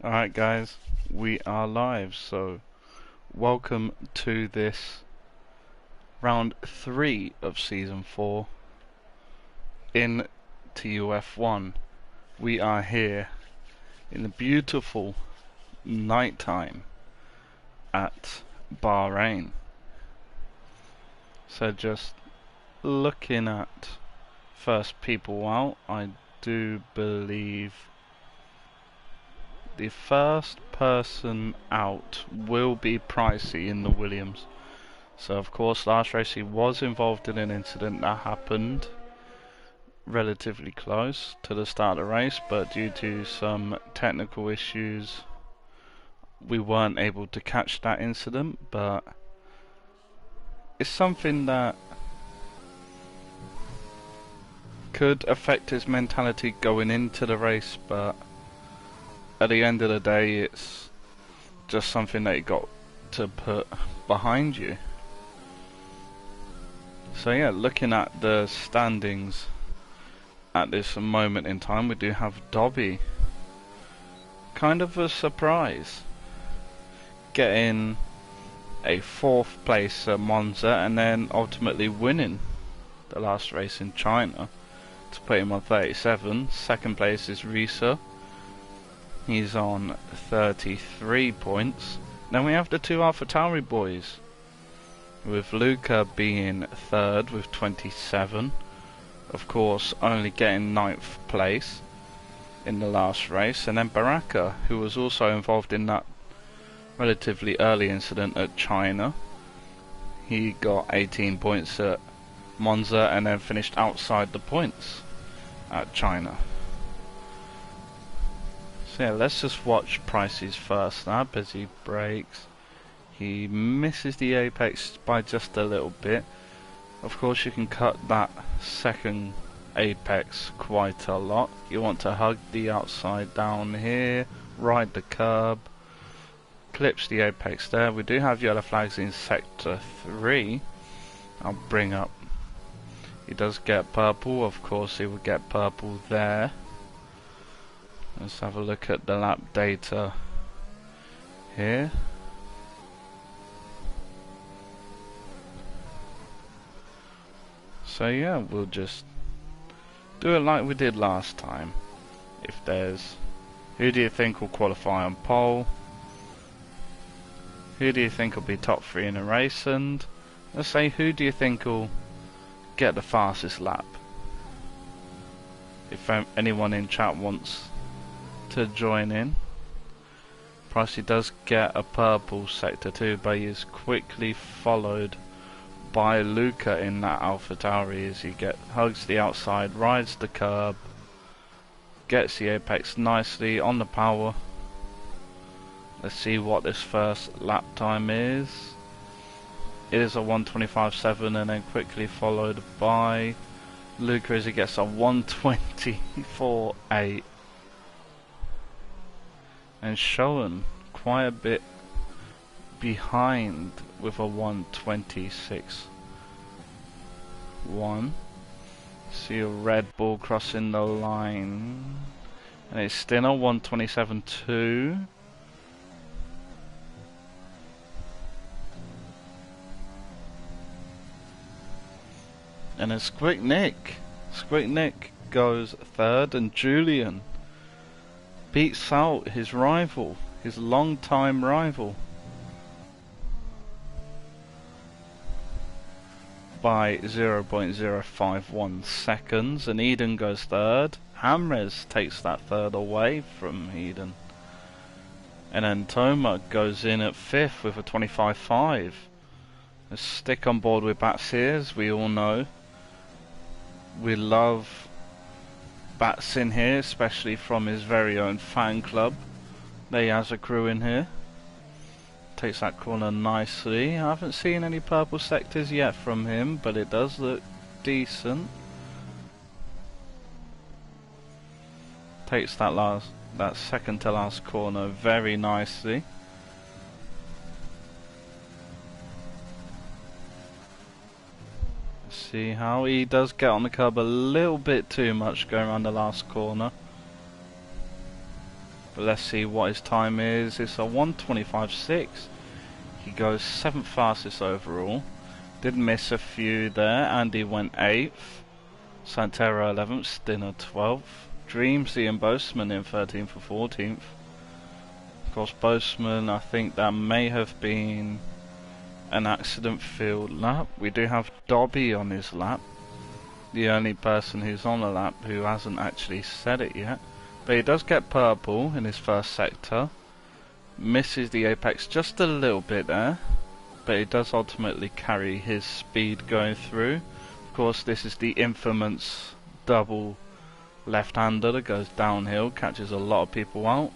Alright guys, we are live, so welcome to this round 3 of season 4 in TUF1. We are here in the beautiful nighttime at Bahrain. So just looking at first people out, I do believe the first person out will be Pricey in the Williams. So of course last race he was involved in an incident that happened relatively close to the start of the race, but due to some technical issues we weren't able to catch that incident. But it's something that could affect his mentality going into the race, but at the end of the day it's just something that you got to put behind you. So yeah, looking at the standings at this moment in time, we do have Dobby, kind of a surprise, getting a 4th place at Monza and then ultimately winning the last race in China to put him on 37. Second place is Risa, he's on 33 points. Then we have the two AlphaTauri boys, with Luca being 3rd with 27, of course only getting 9th place in the last race, and then Baraka, who was also involved in that relatively early incident at China, he got 18 points at Monza and then finished outside the points at China. So yeah, let's just watch Pricey's first lap as he brakes. He misses the apex by just a little bit. Of course you can cut that second apex quite a lot. You want to hug the outside down here, ride the curb, clips the apex there. We do have yellow flags in sector 3. I'll bring up. He does get purple, of course he would get purple there. Let's have a look at the lap data here. So yeah, we'll just do it like we did last time. If there's, who do you think will qualify on pole? Who do you think will be top 3 in a race? And let's say, who do you think will get the fastest lap? If anyone in chat wants to join in. Pricey does get a purple sector 2, but he is quickly followed by Luca in that AlphaTauri as he hugs the outside, rides the curb, gets the apex nicely on the power. Let's see what this first lap time is. It is a 1:25.7 and then quickly followed by Luca as he gets a 1:24.8 and Schoen quite a bit behind with a 1:26.1. See a Red Bull crossing the line and it's still a 1:27.2. And it's Squick Nick goes 3rd, and Julian beats out his rival, his long-time rival, by 0.051 seconds, and Eden goes 3rd. Hamres takes that 3rd away from Eden. And then Toma goes in at 5th with a 25.5. Let's stick on board with Bats here, as we all know. We love Bats in here, especially from his very own fan club that he has a crew in here. Takes that corner nicely. I haven't seen any purple sectors yet from him, but it does look decent. Takes that second to last corner very nicely. See how he does get on the curb a little bit too much going around the last corner. But let's see what his time is. It's a 1:25.6. He goes 7th fastest overall. Did miss a few there. Andy went 8th. Santero 11th. Stinner 12th. Dreamsy and Boastman in 13th and 14th. Of course, Boastman, I think that may have been an accident-filled lap. We do have Dobby on his lap. The only person who's on a lap who hasn't actually said it yet. But he does get purple in his first sector. Misses the apex just a little bit there. But he does ultimately carry his speed going through. Of course, this is the infamous double left-hander that goes downhill, catches a lot of people out.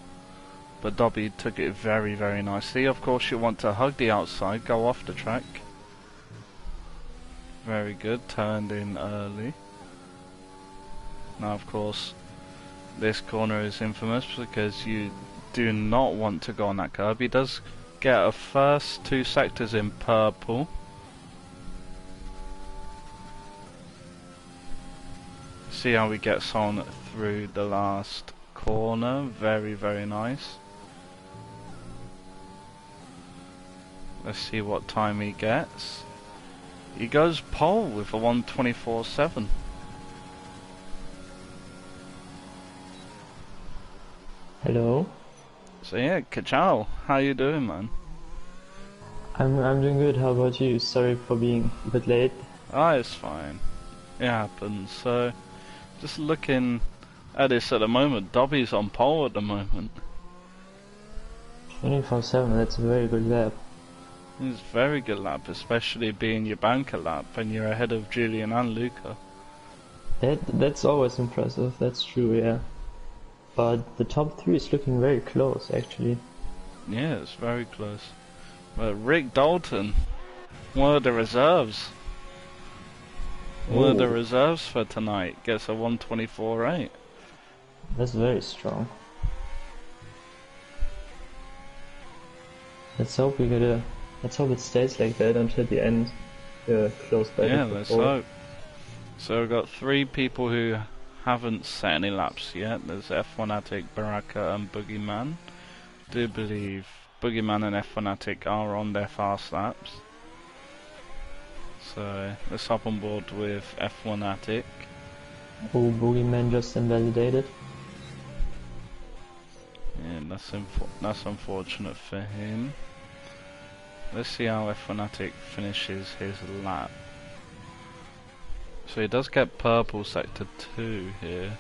But Dobby took it very, very nicely. Of course, you want to hug the outside, go off the track. Very good, turned in early. Now, of course, this corner is infamous because you do not want to go on that curb. He does get a first 2 sectors in purple. See how he gets on through the last corner. Very, very nice. Let's see what time he gets. He goes pole with a 1:24.7. Hello. So yeah, Kachao, how you doing, man? I'm doing good. How about you? Sorry for being a bit late. Ah, it's fine. It happens. So, just looking at this at the moment, Dobby's on pole at the moment. 24/7. That's a very good lap. It's a very good lap, especially being your banker lap, and you're ahead of Julian and Luca. That's always impressive. That's true, yeah. But the top 3 is looking very close, actually. Yeah, it's very close. But Rick Dalton, one of the reserves. One of the reserves for tonight gets a 1:24.8. That's very strong. Let's hope it stays like that until the end. Close by. Yeah, let's hope. So we've got 3 people who haven't set any laps yet. There's F1atic, Baraka and Boogeyman. Do believe Boogeyman and F1atic are on their fast laps. So let's hop on board with F1atic. Oh, Boogeyman just invalidated. Yeah, that's unfortunate for him. Let's see how F1atic finishes his lap. So he does get purple sector 2 here.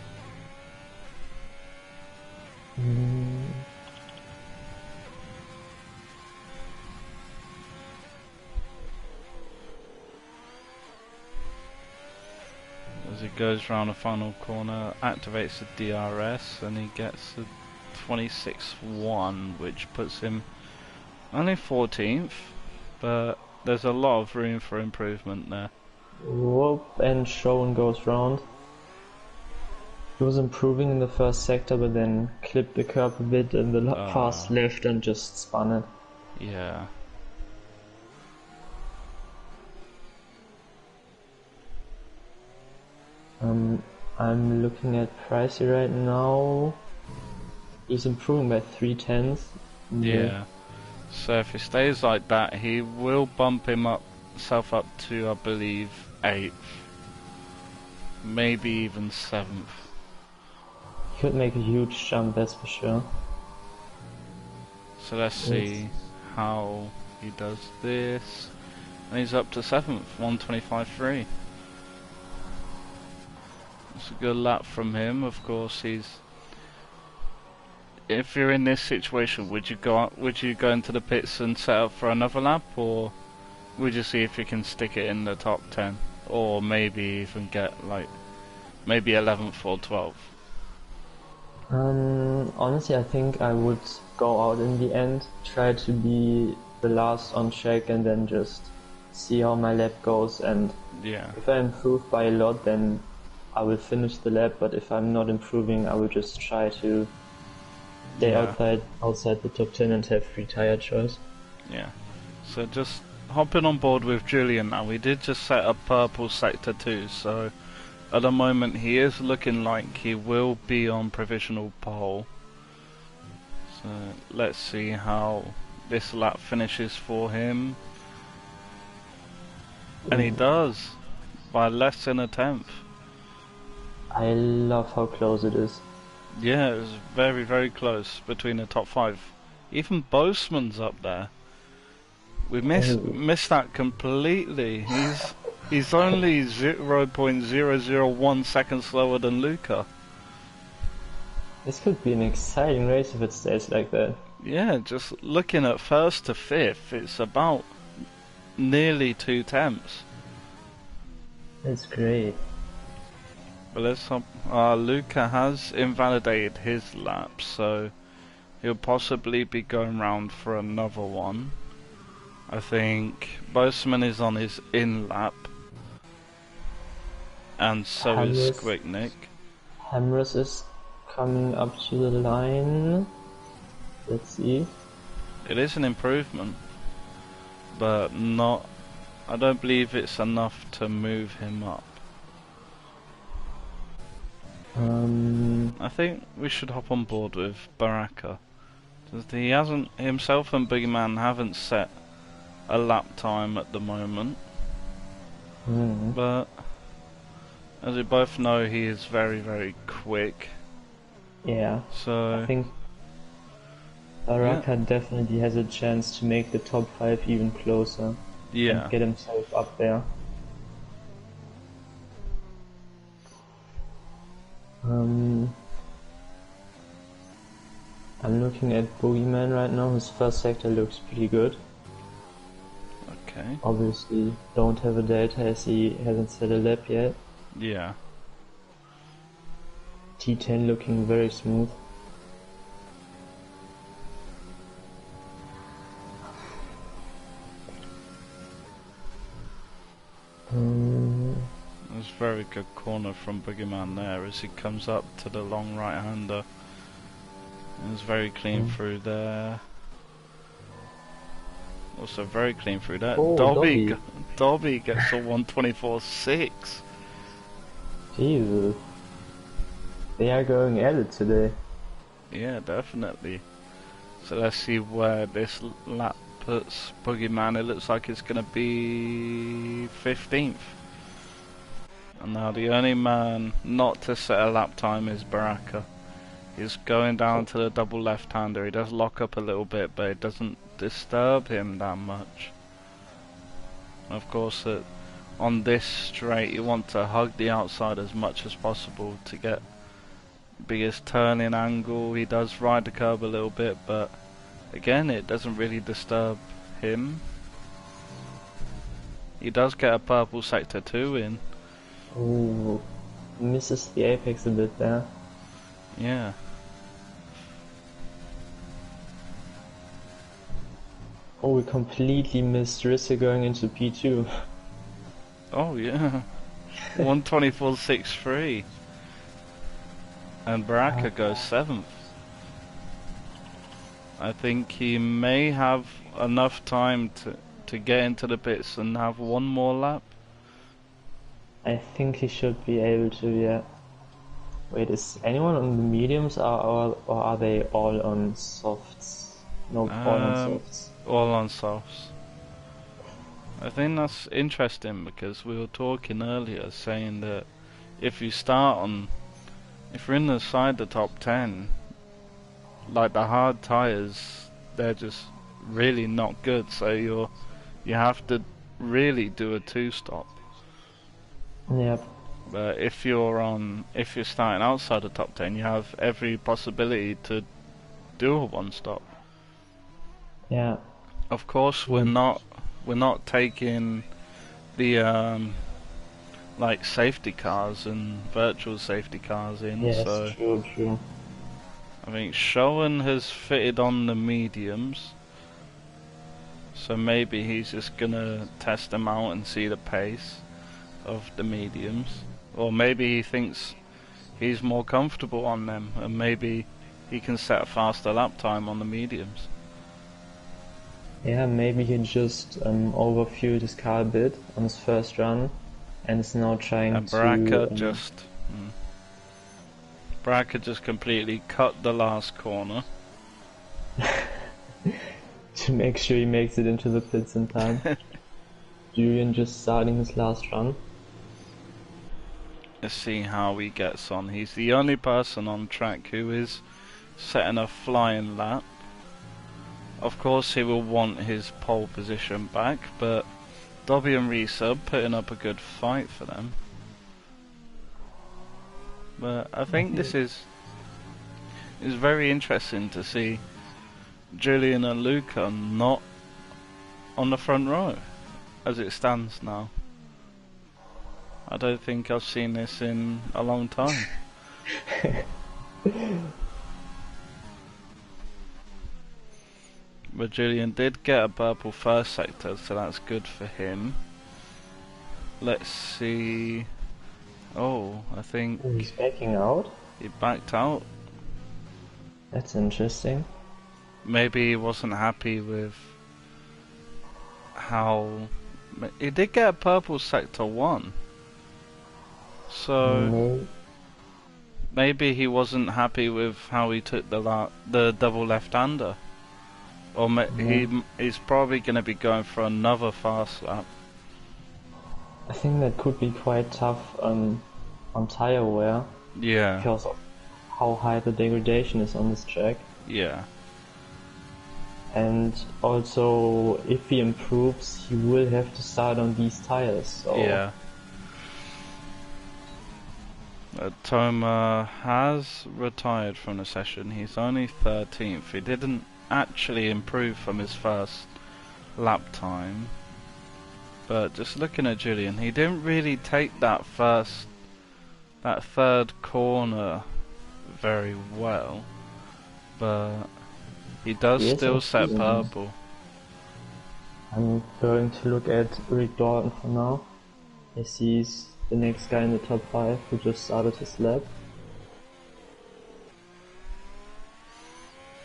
As he goes round the final corner, activates the DRS, and he gets a 26.1, which puts him only 14th, but there's a lot of room for improvement there. Whoop, and Shown goes round. He was improving in the first sector, but then clipped the curb a bit in the fast left and just spun it. Yeah. I'm looking at Pricey right now. He's improving by 0.3. Yeah. So if he stays like that, he will bump himself up to, I believe, 8th. Maybe even 7th. He could make a huge jump, that's for sure. So let's see how he does this. And he's up to 7th, 1:25.3. It's a good lap from him. Of course, if you're in this situation, would you go into the pits and set up for another lap, or would you see if you can stick it in the top 10, or maybe even get like maybe 11th or 12th? Honestly, I think I would go out in the end, try to be the last on track, and then just see how my lap goes. And if I improve by a lot, then I will finish the lap. But if I'm not improving, I will just try to stay outside the top 10 and have free tire choice. Yeah. So just hopping on board with Julian now. We did just set up purple sector 2, so at the moment he is looking like he will be on provisional pole. So let's see how this lap finishes for him. And he does, by less than a tenth. I love how close it is. Yeah, it was very, very close between the top 5. Even Boseman's up there. We missed that completely. He's only 0.001 seconds slower than Luca. This could be an exciting race if it stays like that. Yeah, just looking at 1st to 5th, it's about nearly 2 tenths. That's great. But let's hope. Luca has invalidated his lap, so he'll possibly be going round for another one. I think Boseman is on his in lap, and so is Squignick. Hamras is coming up to the line. Let's see. It is an improvement, but not. I don't believe it's enough to move him up. I think we should hop on board with Baraka. He hasn't, himself and Boogeyman haven't set a lap time at the moment. But as we both know, he is very, very quick. Yeah. So I think Baraka definitely has a chance to make the top 5 even closer. Yeah. And get himself up there. I'm looking at Boogeyman right now. His first sector looks pretty good. Okay. Obviously don't have a delta as he hasn't set a lap yet. Yeah. T10 looking very smooth. There's a very good corner from Boogeyman there as he comes up to the long right-hander. It's very clean through there. Also very clean through there. Oh, Dobby gets a 124.6. Jesus. They are going at it today. Yeah, definitely. So let's see where this lap puts Boogeyman. It looks like it's going to be 15th. And now the only man not to set a lap time is Baraka. He's going down to the double left-hander. He does lock up a little bit, but it doesn't disturb him that much. Of course, on this straight, you want to hug the outside as much as possible to get biggest turning angle. He does ride the curb a little bit, but again, it doesn't really disturb him. He does get a purple sector 2 in. Ooh, misses the apex a bit there. Yeah. Oh, we completely missed Rissa going into P2. Oh yeah. 124.63. And Baraka goes 7th. I think he may have enough time to get into the pits and have one more lap. I think he should be able to, yeah. Wait, is anyone on the mediums or are they all on softs? No, all on softs. All on softs. I think that's interesting because we were talking earlier saying that if you start on, if you're inside the top 10, like the hard tyres, they're just really not good, so you have to really do a 2-stop. Yep. But if you're starting outside the top 10, you have every possibility to do a 1-stop. Yeah. Of course, we're not taking the like safety cars and virtual safety cars in. Yes, so true. I think Showen has fitted on the mediums, so maybe he's just gonna test them out and see the pace of the mediums, or maybe he thinks he's more comfortable on them and maybe he can set a faster lap time on the mediums. Yeah, maybe he just overfueled his car a bit on his first run and is now trying and Baraka just completely cut the last corner. to make sure he makes it into the pits in time. Julian just starting his last run. Let's see how he gets on. He's the only person on track who is setting a flying lap. Of course he will want his pole position back, but Dobby and Resub putting up a good fight for them. But I think this is very interesting to see Julian and Luca not on the front row as it stands now. I don't think I've seen this in a long time. But Julian did get a purple first sector, so that's good for him. Let's see. Oh, I think he's backing out. He backed out. That's interesting. Maybe he wasn't happy with how he did get a purple sector 1. So maybe he wasn't happy with how he took the double left-hander, or he's probably going to be going for another fast lap. I think that could be quite tough on tire wear. Yeah. Because of how high the degradation is on this track. Yeah. And also, if he improves, he will have to start on these tires. So. Yeah. Toma has retired from the session. He's only 13th. He didn't actually improve from his first lap time. But just looking at Julian, he didn't really take that third corner very well. But he does still set purple. I'm going to look at Rick Dalton for now. As he's the next guy in the top 5 who just started his lap.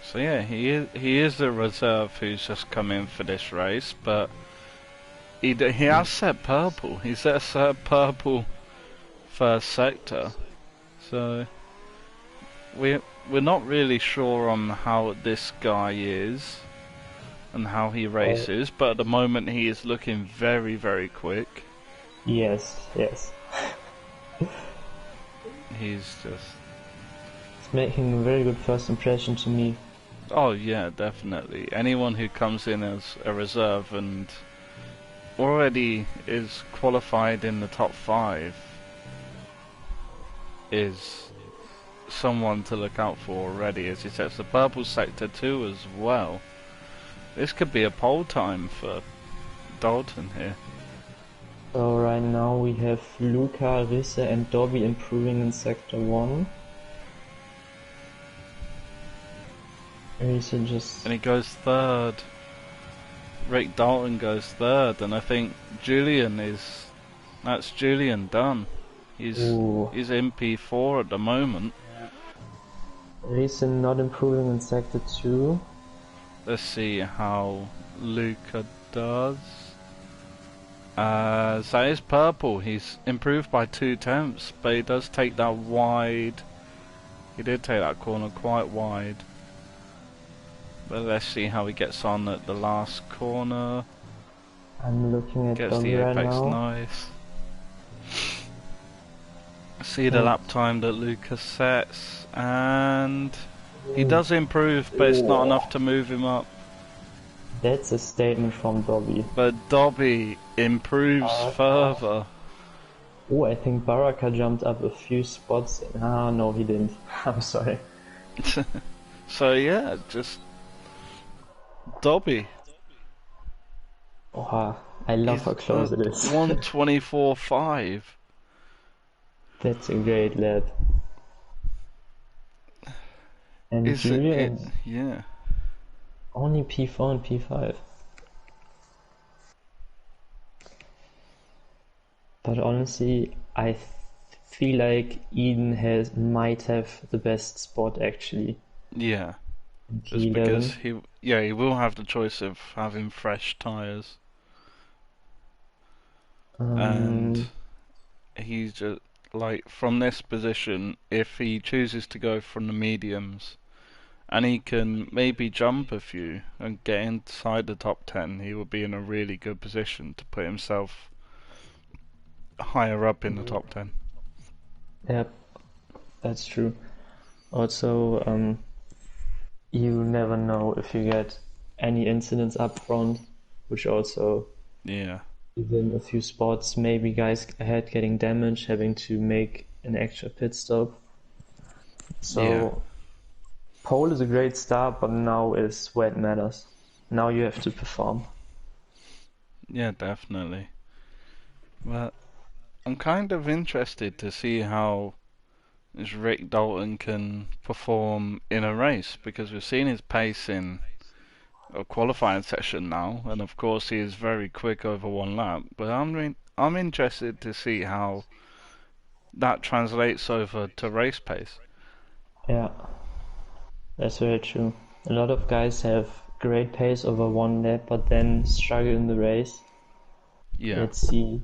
So yeah, he is the reserve who's just come in for this race, but he has set purple. He's set purple first sector, so we're not really sure on how this guy is and how he races, but at the moment he is looking very, very quick. Yes. He's making a very good first impression to me. Oh yeah, definitely. Anyone who comes in as a reserve and already is qualified in the top 5 is someone to look out for already, as he sets the purple sector 2 as well. This could be a pole time for Dalton here. So right now we have Luca, Risse and Dobby improving in sector 1. And he goes 3rd. Rick Dalton goes 3rd, and I think that's Julian done. He's in P4 at the moment. Risse not improving in sector 2. Let's see how Luca does. So that is purple. He's improved by 2 tenths, but he does take that wide. He did take that corner quite wide. But let's see how he gets on at the last corner. I'm looking at Gets the apex right now. nice. See the lap time that Lucas sets, and he does improve, but it's not enough to move him up. That's a statement from Dobby. But Dobby improves further. Oh, I think Baraka jumped up a few spots. Ah, no, he didn't. I'm sorry. So yeah, just Dobby. Oh, I love how close it is. 1:24.5. That's a great lap. And Julian, yeah. Only P4 and P5. But honestly, I feel like Eden might have the best spot actually. Yeah. Just because he will have the choice of having fresh tyres. And he's just like, from this position, if he chooses to go from the mediums and he can maybe jump a few and get inside the top 10, he would be in a really good position to put himself higher up in the top 10. Yeah, that's true. Also, you never know if you get any incidents up front, which also, within a few spots, maybe guys ahead getting damaged, having to make an extra pit stop. So, pole is a great start, but now is where it matters. Now you have to perform. Yeah, definitely. But I'm kind of interested to see how Rick Dalton can perform in a race, because we've seen his pace in a qualifying session now, and of course he is very quick over one lap. But I'm interested to see how that translates over to race pace. Yeah, that's very true. A lot of guys have great pace over one lap, but then struggle in the race. Yeah. Let's see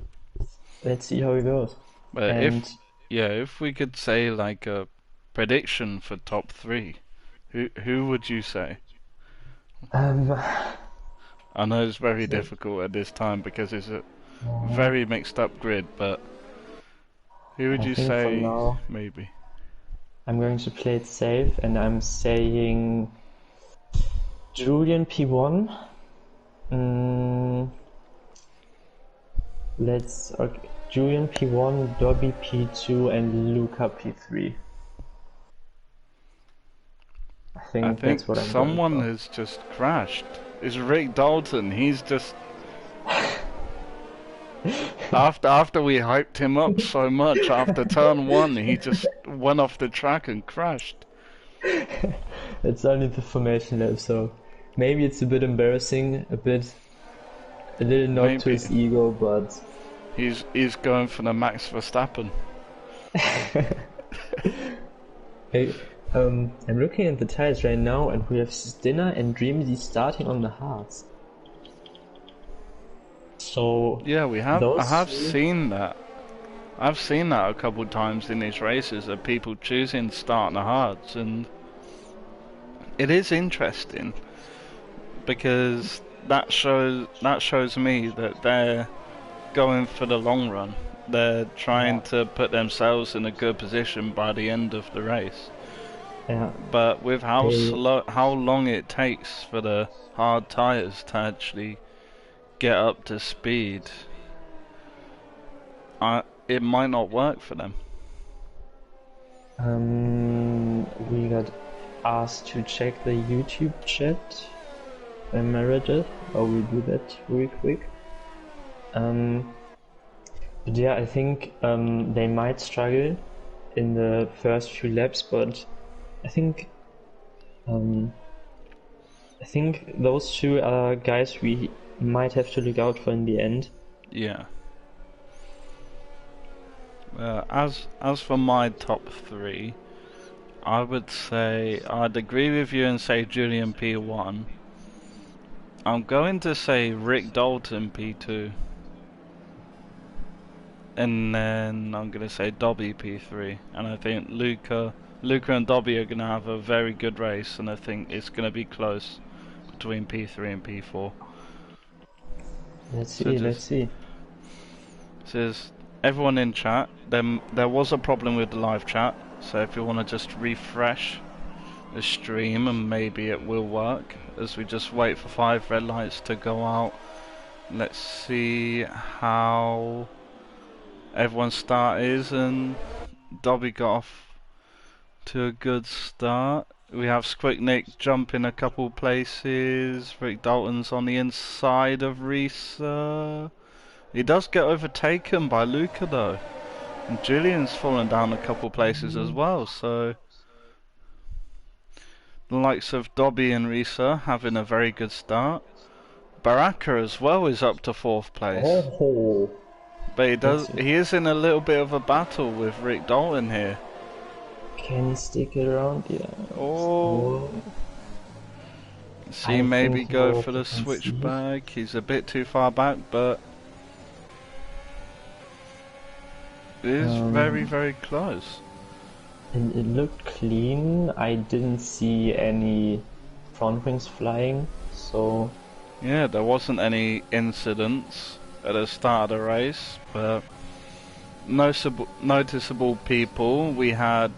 how it goes. But if we could say like a prediction for top 3, who would you say? I know it's very difficult at this time because it's a very mixed up grid, but who would you say for now, maybe? I'm going to play it safe, and I'm saying Julian P1. Julian P1, Dobby P2, and Luca P3. I think that's what I'm someone has just crashed. It's Rick Dalton. He's just after we hyped him up so much after turn 1, he just went off the track and crashed. It's only the formation lap, so maybe it's a bit embarrassing, a little knock to his ego, but he's going for the Max Verstappen. Hey, I'm looking at the tires right now, and we have Stinner and Dreamzy starting on the hards. So yeah, we have. I have seen that. I've seen that a couple of times in these races of people choosing to start on the hards, and it is interesting because that shows me that they're going for the long run. They're trying to put themselves in a good position by the end of the race. Yeah. But with how long it takes for the hard tires to actually get up to speed, it might not work for them. We got asked to check the YouTube chat. Am I read? I will do that really quick. But yeah, I think they might struggle in the first few laps, but I think those two are guys we might have to look out for in the end. Yeah. As for my top 3, I would say I'd agree with you and say Julian P1. I'm going to say Rick Dalton P2. And then I'm going to say Dobby P3. And I think Luca and Dobby are going to have a very good race, and I think it's going to be close between P3 and P4. Let's see. Says everyone in chat, there was a problem with the live chat, so if you want to just refresh the stream and maybe it will work as we just wait for 5 red lights to go out. Let's see how everyone's start is, and Dobby got off to a good start. We have Squicknick jumping a couple places. Rick Dalton's on the inside of Risa. He does get overtaken by Luca though, and Julian's fallen down a couple places as well, so the likes of Dobby and Risa having a very good start. Baraka as well is up to 4th place. Oh. But he is in a little bit of a battle with Rick Dalton here. Can he stick it around? Yeah. Oh. See, maybe go for the switchback. He's a bit too far back, but it is very, very close. And it looked clean. I didn't see any front wings flying, so... Yeah, there wasn't any incidents at the start of the race, but noticeable people. We had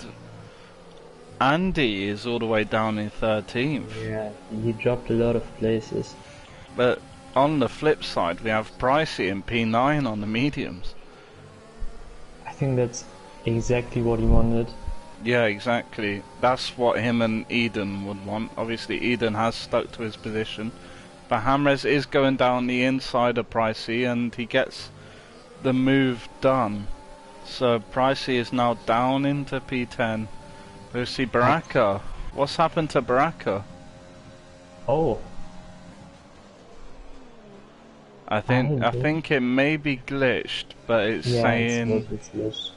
Andy is all the way down in 13th. Yeah, he dropped a lot of places. But on the flip side, we have Pricey in P9 on the mediums. I think that's exactly what he wanted. Yeah, exactly. That's what him and Eden would want. Obviously, Eden has stuck to his position. But Hamres is going down the inside of Pricey, and he gets the move done. So Pricey is now down into P10. We'll see Baraka. What's happened to Baraka? Oh. I think it may be glitched, but it's saying... It's glitched.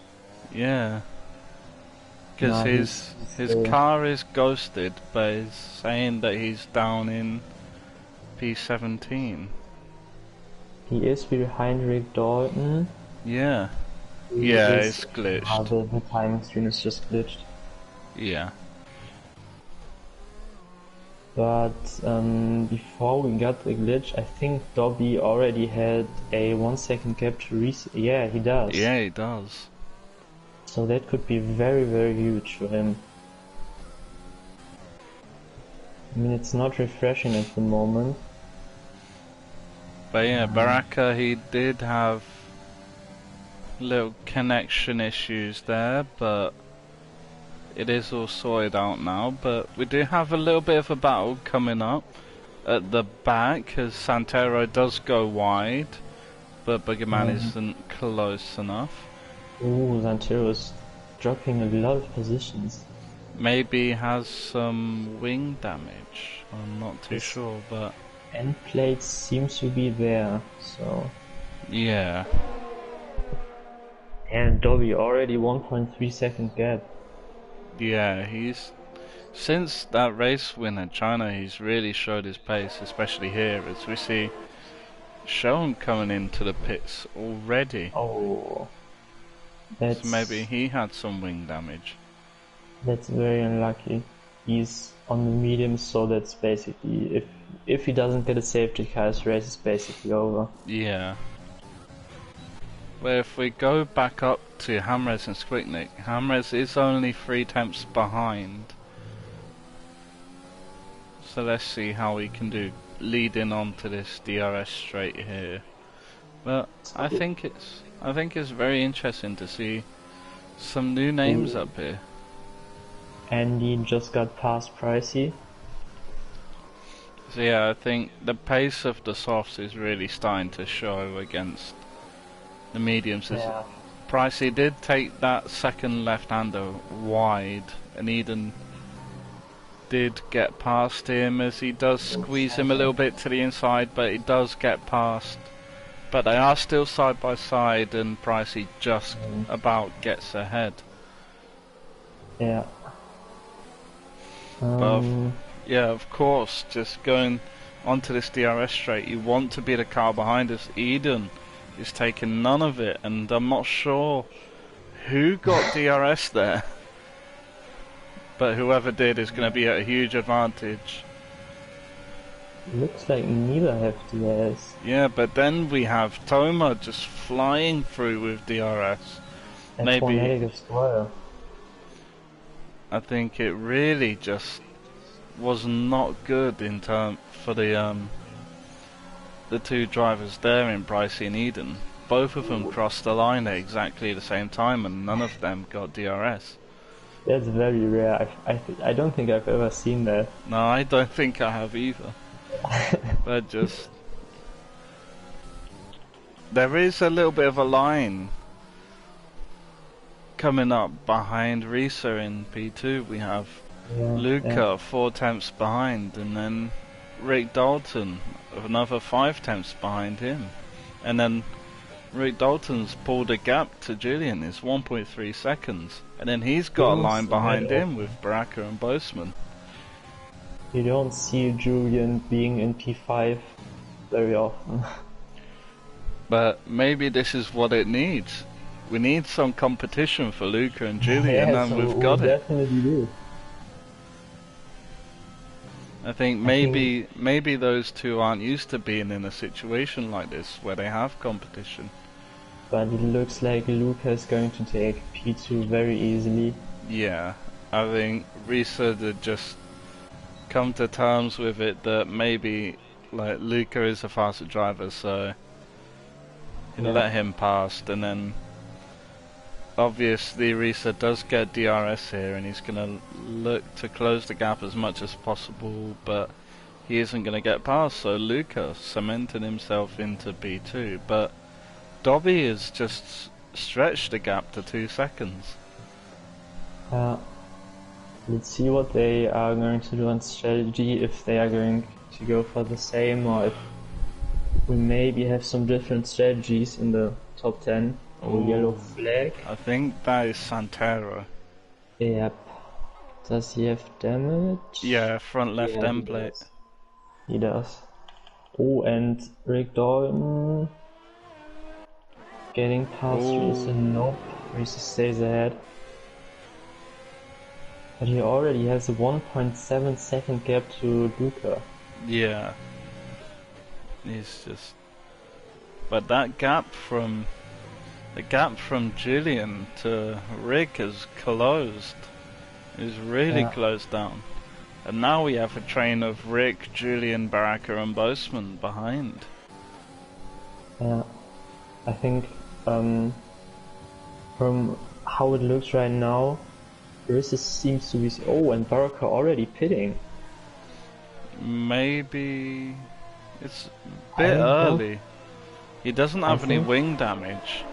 Yeah. Because his car is ghosted, but it's saying that he's down in P17. He is behind Rick Dalton. Yeah. Yeah, it's glitched. The timing screen is just glitched. Yeah. But before we got the glitch, I think Dobby already had a 1 second gap to reset. Yeah, he does. Yeah, he does. So that could be very, very huge for him. I mean, it's not refreshing at the moment. But yeah, Baraka, he did have little connection issues there, but it is all sorted out now. But we do have a little bit of a battle coming up at the back, as Santero does go wide, but Buggerman isn't close enough. Ooh, Santero's dropping a lot of positions. Maybe has some wing damage. I'm not too sure, but end plate seems to be there, so yeah. And Dobby already 1.3 second gap. Yeah, he's since that race win in China, he's really showed his pace, especially here as we see Sean coming into the pits already. Oh, so maybe he had some wing damage. That's very unlucky. He's on the medium, so that's basically if he doesn't get a safety car, his race is basically over. Yeah. But if we go back up to Hamres and Squignick, Hamres is only 3 tenths behind. So let's see how we can do leading on to this DRS straight here. But I think it's very interesting to see some new names up here. Andy just got past Pricey. So yeah, I think the pace of the softs is really starting to show against the mediums. Yeah. Pricey did take that second left-hander wide, and Eden did get past him as he does squeeze him a little bit to the inside, but he does get past. But they are still side by side, and Pricey just about gets ahead. Yeah. But yeah, of course, just going onto this DRS straight, you want to be the car behind us. Eden is taking none of it, and I'm not sure who got DRS there. But whoever did is going to be at a huge advantage. Looks like neither have DRS. Yeah, but then we have Toma just flying through with DRS. That's maybe negative square. I think it really just was not good in for the two drivers there in Pricey and Eden. Both of them crossed the line at exactly the same time, and none of them got DRS. That's very rare. I don't think I've ever seen that. No, I don't think I have either. But just there is a little bit of a line coming up behind Risa in P2. We have Luca 4 tenths behind, and then Rick Dalton another 5 tenths behind him, and then Rick Dalton's pulled a gap to Julian. It's 1.3 seconds, and then he's got a line behind him with Baraka and Boseman. You don't see Julian being in P5 very often. But maybe this is what it needs. We need some competition for Luca and Julian, Yeah, and so we've got we it. definitely do. I think maybe those two aren't used to being in a situation like this where they have competition. But it looks like Luca is going to take P2 very easily. Yeah, I think Risa had just come to terms with it that maybe like Luca is a faster driver, so he'll let him past, and then obviously Risa does get DRS here, and he's gonna look to close the gap as much as possible, but he isn't gonna get past, so Luca cemented himself into B2, but Dobby has just stretched the gap to 2 seconds. Let's see what they are going to do on strategy, if they are going to go for the same, or if we maybe have some different strategies in the top 10. Oh, yellow flag. I think that is Santero. Yep. Does he have damage? Yeah, front left end plate. He does. Oh, and Rick Dalton getting past Risa. Nope. Risa stays ahead. But he already has a 1.7 second gap to Luca. Yeah. He's just... But that gap from... The gap from Julian to Rick is closed. Is really closed down. And now we have a train of Rick, Julian, Baraka and Boseman behind. Yeah. I think from how it looks right now, Risa seems to be... Oh, and Baraka already pitting. Maybe... It's a bit early. He doesn't have any wing damage.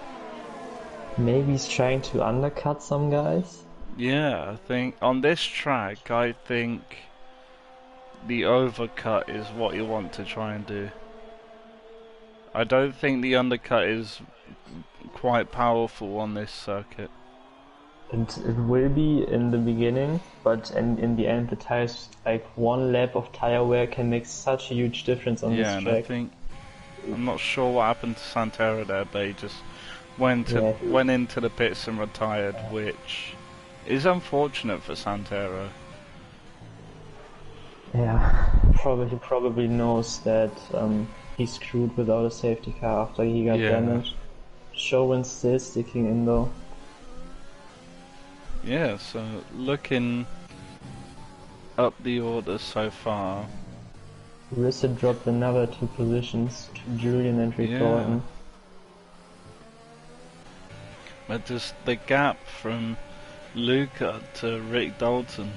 Maybe he's trying to undercut some guys? Yeah, I think on this track, I think the overcut is what you want to try and do. I don't think the undercut is quite powerful on this circuit. And it will be in the beginning, but in the end the tires, like one lap of tire wear can make such a huge difference on this track. Yeah, and I think, I'm not sure what happened to Santero there, but he just went into the pits and retired, which is unfortunate for Santero. Yeah, he probably knows that he's screwed without a safety car after he got damaged. Showen's still sticking in though. Yeah, so looking up the order so far, Risa dropped another 2 positions to Julian and Rick Dalton. But just the gap from Luca to Rick Dalton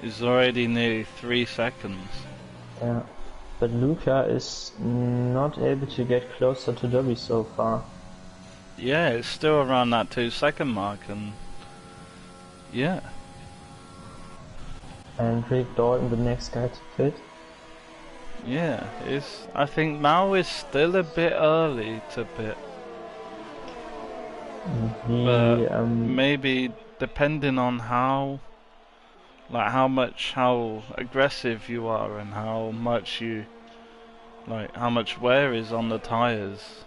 is already nearly 3 seconds. Yeah, but Luca is not able to get closer to Dobby so far. Yeah, it's still around that 2 second mark, and yeah. And Rick Dalton, the next guy to pit. Yeah, I think now is still a bit early to pit. But maybe depending on how aggressive you are and how much wear is on the tires,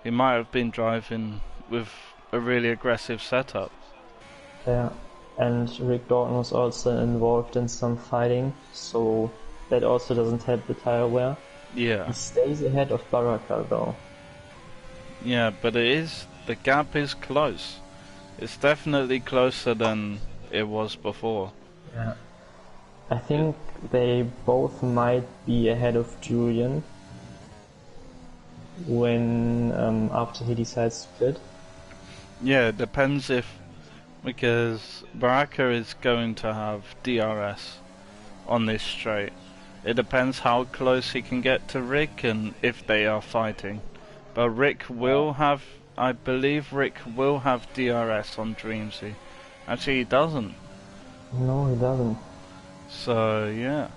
he might have been driving with a really aggressive setup. Yeah, and Rick Dalton was also involved in some fighting, so that also doesn't help the tire wear. Yeah. He stays ahead of Baraka though. Yeah, but the gap is close. It's definitely closer than it was before. Yeah. I think they both might be ahead of Julian when after he decides to quit. Yeah, it depends because Baraka is going to have DRS on this straight. It depends how close he can get to Rick and if they are fighting. But Rick will have, I believe Rick will have DRS on Dreamsy. Actually he doesn't. No, he doesn't. So yeah.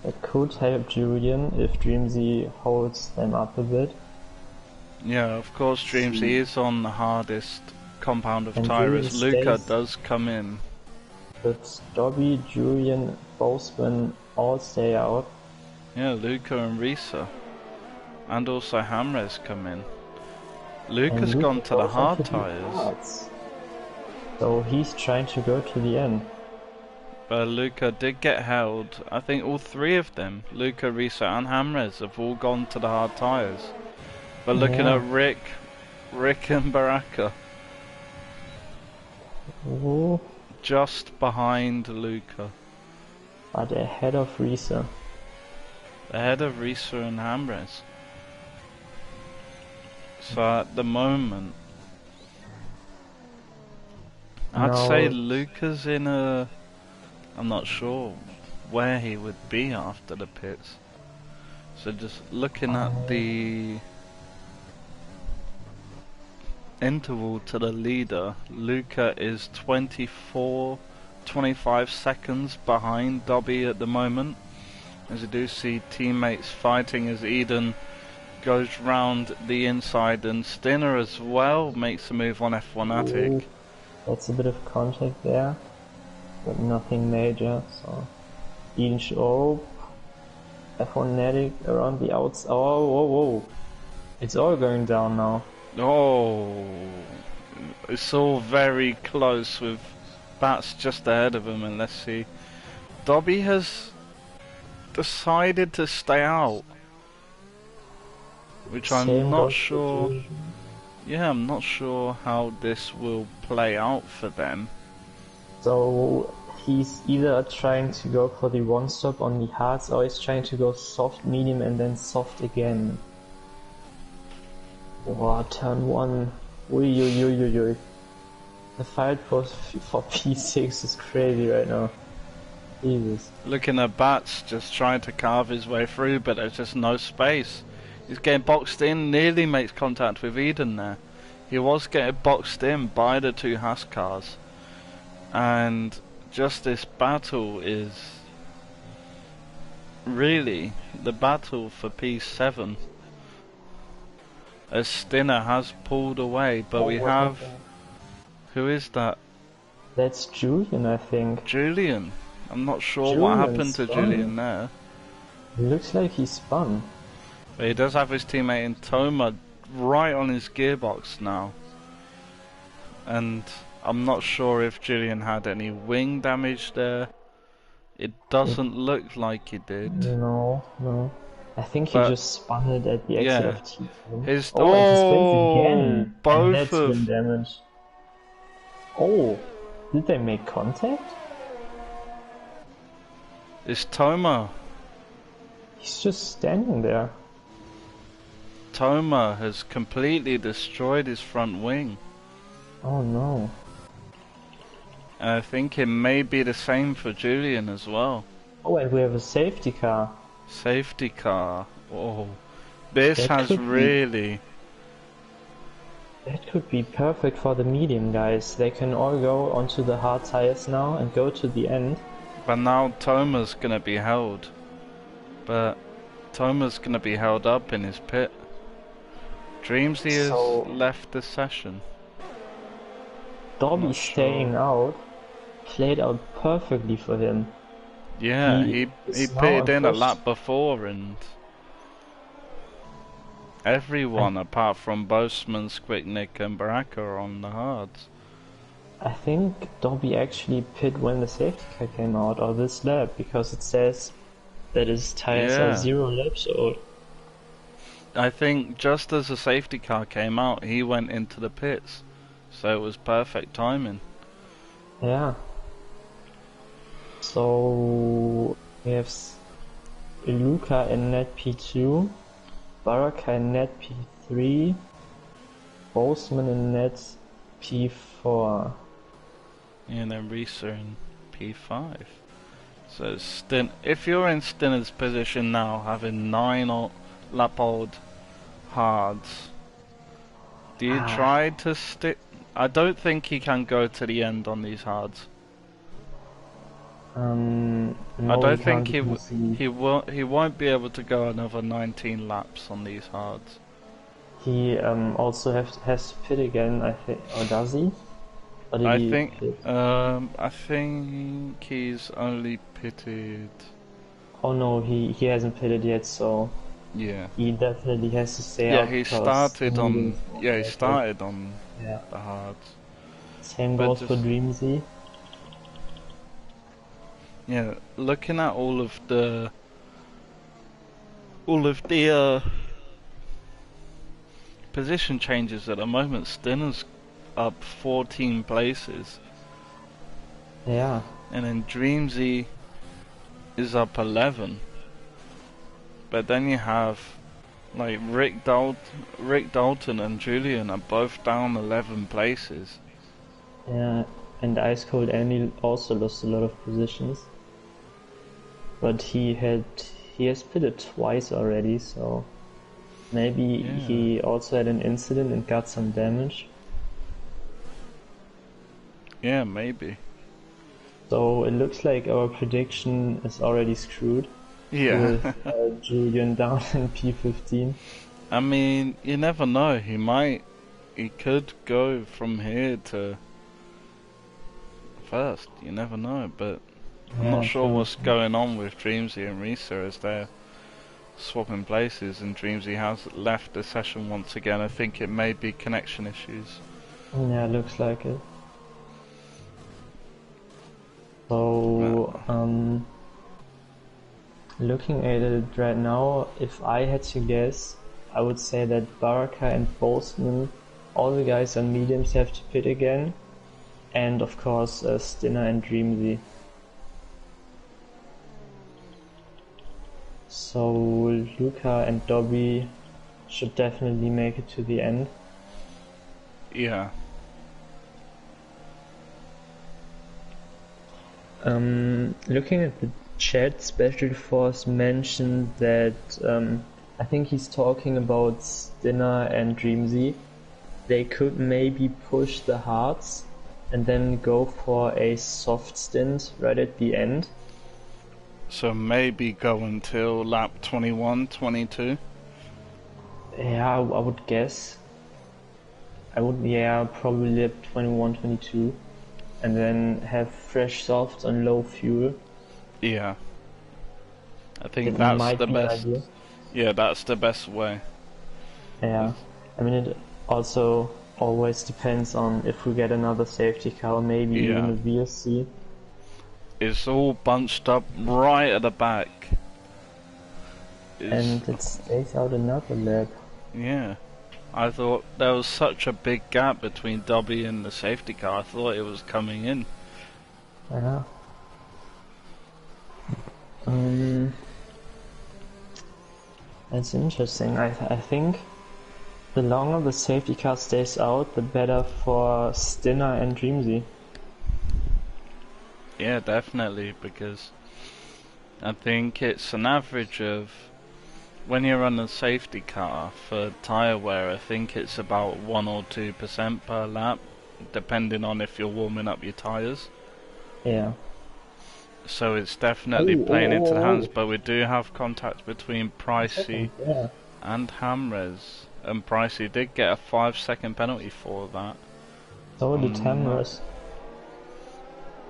It could help Julian if Dreamsy holds them up a bit. Yeah, of course Dreamsy is on the hardest compound of tires. Luca does come in. But Dobby, Julian, Boseman all stay out. Yeah, Luca and Risa. And also Hamres come in. Luca's gone to the hard onto the tyres. hards. So he's trying to go to the end. But Luca did get held. I think all three of them, Luca, Risa and Hamres, have all gone to the hard tyres. But looking at Rick and Baraka. Ooh. Just behind Luca. But ahead of Risa. Ahead of Risa and Hamres. So at the moment, I'd say Luca's in a... I'm not sure where he would be after the pits. So just looking at the interval to the leader, Luca is 25 seconds behind Dobby at the moment. As you do see teammates fighting as Eden goes round the inside, and Stinner as well makes a move on F1 Attic. That's a bit of contact there, but nothing major, so Eden F1 Attic around the outs. Oh, whoa, whoa. It's all going down now. Oh, it's all very close with Bats just ahead of him, and let's see. Dobby has decided to stay out, which I'm not sure. Yeah, I'm not sure how this will play out for them. So he's either trying to go for the one stop on the hards, or he's trying to go soft, medium, and then soft again. Wow, turn one. Ui. The fight for P6 is crazy right now. Jesus. Looking at Bats just trying to carve his way through, but there's just no space. He's getting boxed in, nearly makes contact with Eden there. He was getting boxed in by the two Haas cars. And just this battle is really the battle for P7. As Stinner has pulled away, but we have... Who is that? That's Julian, I think. Julian. I'm not sure what happened to Julian there. It looks like he spun. But he does have his teammate in Toma right on his gearbox now. And I'm not sure if Julian had any wing damage there. It doesn't look like he did. No. I think he just spun it at the exit of T2. His he spins again. Both and that's wing damage. Oh, did they make contact? It's Toma. He's just standing there. Toma has completely destroyed his front wing. Oh no. And I think it may be the same for Julian as well. Oh, and we have a safety car. Safety car. Oh, this has really... That could be perfect for the medium guys. They can all go onto the hard tires now and go to the end. But now Toma's gonna be held. But Toma's gonna be held up in his pit. Dreamsy has left the session. Dobby staying out played out perfectly for him. Yeah, he pitted in a lap before, and everyone apart from Boseman, Squicknick and Baraka are on the hards. I think Dobby actually pit when the safety car came out, or this lap, because it says that his tires are 0 laps old. I think just as the safety car came out, he went into the pits, so it was perfect timing. Yeah. So we have Luca in net P2, Baraka in net P3, Boseman in net P4. And then Risa in P5. So if you're in Stinner's position now, having 9 lap old hards, do you try to stick? I don't think he can go to the end on these hards. No, I don't think he won't be able to go another 19 laps on these hards. He also has to pit again, I think, or does he? Or did he pit? I think he's only pitted. Oh no, he hasn't pitted yet, so Yeah. he definitely has to stay Yeah, out he because started on. Yeah, he started on yeah. the hards. Same But goes for just Dreamsy. yeah, looking at all of the position changes at the moment, Stinner's up 14 places. Yeah. And then Dreamsy is up 11. But then you have like Rick Dalton and Julian are both down 11 places. Yeah, and Ice Cold Andy also lost a lot of positions. But he has pitted twice already, so maybe he also had an incident and got some damage. Yeah, maybe. So it looks like our prediction is already screwed. Yeah. With Julian down in P15. I mean, you never know. He could go from here to first. You never know, but I'm not sure what's going on with Dreamsy and Risa as they're swapping places, and Dreamsy has left the session once again. I think it may be connection issues. Yeah, looks like it. So, looking at it right now, if I had to guess, I would say that Baraka and Boseman, all the guys on mediums have to pit again, and of course Stinner and Dreamsy. So Luca and Dobby should definitely make it to the end. Yeah. Looking at the chat, Special Force mentioned that I think he's talking about Stinner and Dreamsy. They could maybe push the hearts and then go for a soft stint right at the end. So maybe go until lap 21, 22? Yeah, I would guess. Probably lap 21, 22. And then have fresh softs on low fuel. Yeah. I think that's the best. Yeah, that's the best way. Yeah. I mean, it also always depends on if we get another safety car, maybe even a VSC. It's all bunched up right at the back. And it stays out another lap. Yeah. I thought there was such a big gap between Dobby and the safety car. I thought it was coming in. Yeah. That's interesting. I think the longer the safety car stays out, the better for Stinner and Dreamsy. Yeah, definitely, because I think it's an average of, when you're on a safety car for tyre wear, I think it's about 1 or 2% per lap, depending on if you're warming up your tyres. Yeah. So it's definitely playing into the hands, but we do have contact between Pricey and Hamres, and Pricey did get a 5-second penalty for that. So did Hamres.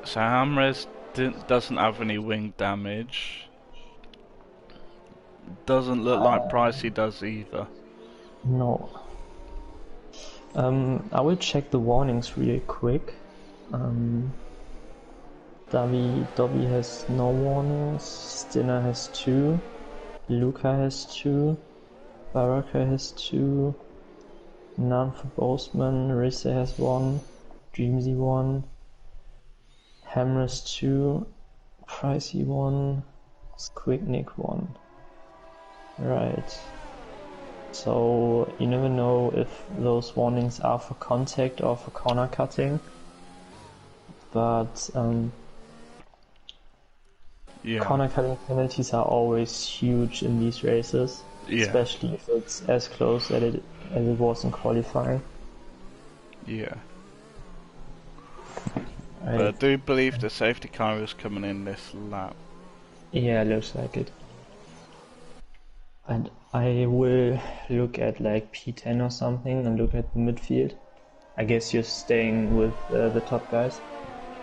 So Hamres doesn't have any wing damage. Doesn't look like Pricey does either. No. I will check the warnings real quick. Dobby has no warnings, Stinner has 2, Luca has 2, Baraka has 2, none for Boseman, Rissa has 1, Dreamsy 1, Hamres 2, Pricey 1, Squignick 1. Right. So you never know if those warnings are for contact or for corner cutting. But corner cutting penalties are always huge in these races, especially if it's as close as it was in qualifying. Yeah. But I do believe the safety car is coming in this lap. Yeah, looks like it. And I will look at like P10 or something and look at the midfield. I guess you're staying with the top guys.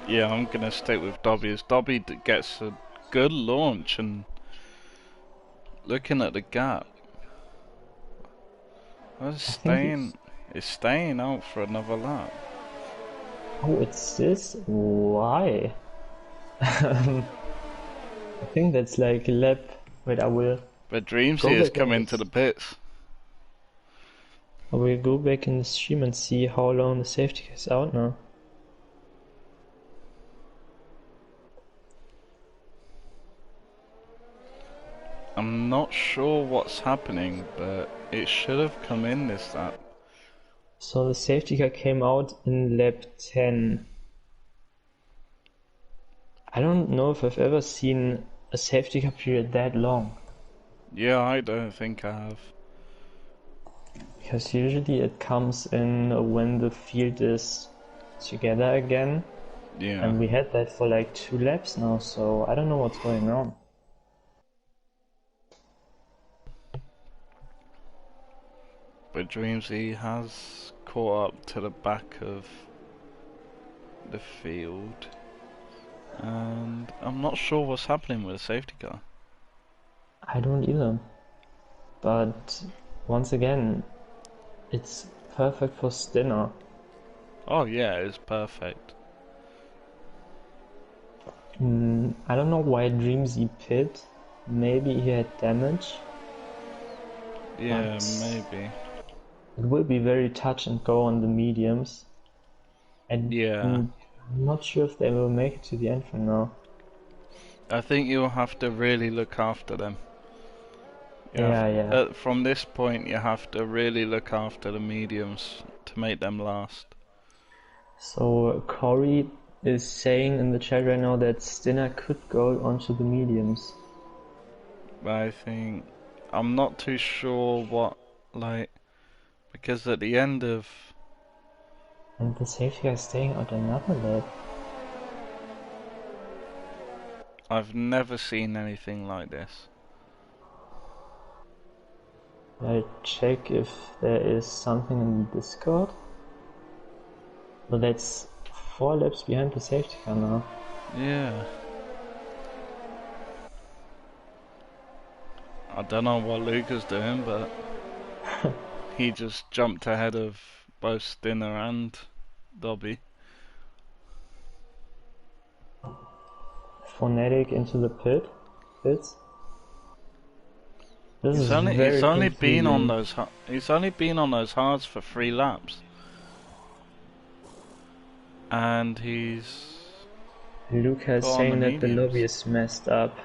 Yeah, I'm gonna stick with Dobby. As Dobby gets a good launch, and looking at the gap, Well, I think it's staying out for another lap. Oh, it's this? Why? I think that's like lap. Wait, I will But go Dreamsy has back in come into this. the pits. I will go back in the stream and see how long the safety car is out now. I'm not sure what's happening, but it should have come in this lap. So the safety car came out in lap 10. I don't know if I've ever seen a safety car period that long. Yeah, I don't think I have. Because usually it comes in when the field is together again. Yeah. And we had that for like 2 laps now, so I don't know what's going on. But Dreamsy has caught up to the back of the field. And I'm not sure what's happening with the safety car. I don't either. But once again, it's perfect for Stinner. Oh yeah, it's perfect. I don't know why Dreamsy pit. Maybe he had damage. Yeah, maybe. It will be very touch and go on the mediums. And Yeah. I'm not sure if they will make it to the end for now. I think you'll have to really look after them. Yeah. From this point, you have to really look after the mediums to make them last. So Corey is saying in the chat right now that Stinner could go onto the mediums. But I'm not too sure what, because at the end of... And the safety guy is staying out another lap. I've never seen anything like this. I'll check if there is something in the Discord. But that's 4 laps behind the safety car now. Yeah. I don't know what Luca's doing, but he just jumped ahead of both Stinner and Dobby. Phonetic into the pits. He's only been on those hards for 3 laps. And he's... Luca is saying that the lobby is messed up.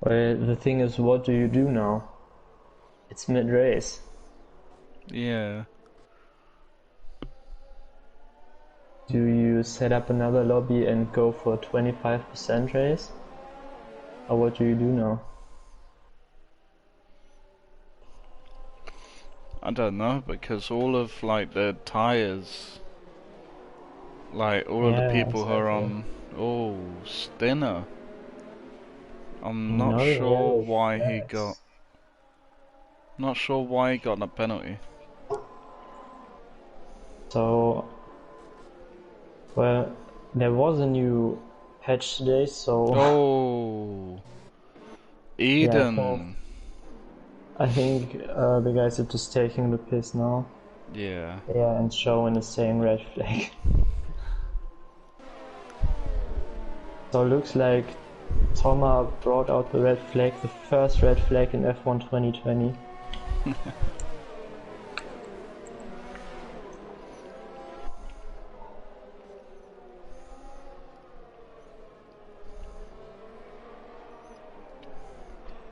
Well, the thing is, what do you do now? It's mid-race. Yeah. Do you set up another lobby and go for a 25% race? Or what do you do now? I don't know, because all of the tires, all of the people who are on... Oh, Stinner. I'm not sure why he got... Not sure why he got that penalty. So... Well, there was a new patch today, so... Oh! Eden! Yeah, I think the guys are just taking the piss now. Yeah. Yeah, and showing the same red flag. So it looks like Thomas brought out the red flag, the first red flag in F1 2020.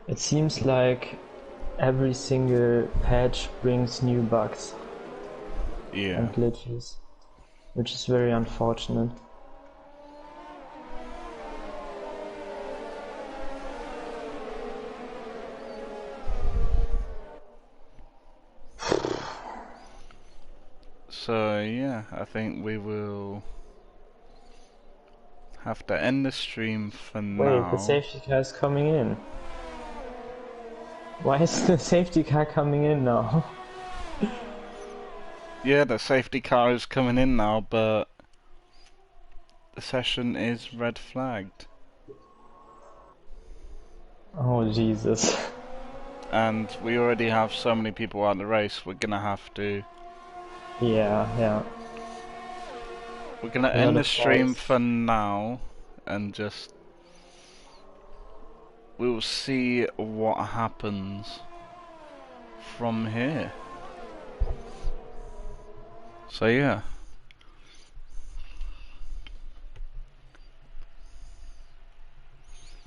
It seems like every single patch brings new bugs and glitches, which is very unfortunate. So yeah, I think we will have to end the stream for now. Wait, the safety car is coming in. Why is the safety car coming in now? Yeah, the safety car is coming in now, but the session is red flagged. Oh Jesus. and we already have so many people out in the race, we're gonna have to... Yeah. We're gonna end the stream for now, and just... We'll see what happens from here. So yeah.